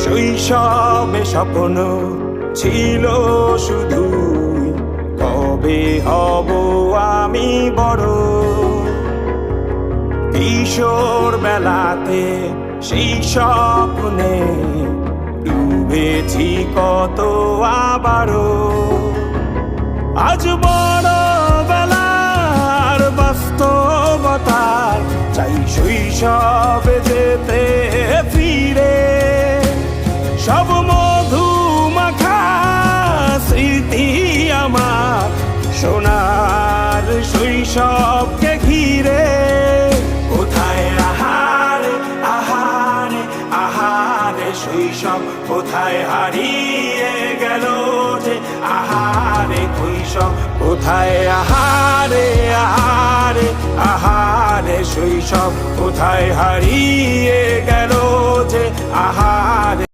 শৈশবে স্বপ্ন ছিল শুধুই কবে হব আমি বড়। কিশোর বেলাতে সেই স্বপ্নে ডুবেছি কত আবারও। আজ বড় বেলার বাস্তবতার চাই শৈশবে যেতে ফিরে। সব মধু মাখা স্মৃতি আমার সোনার শৈশবকে ঘিরে। কোথায় আহারে আহারে আহারে শৈশব কোথায় হারিয়ে গেল যে আহারে শৈশব। কোথায় আহারে আহারে আহারে শৈশব কোথায় হারিয়ে গেল যে আহারে।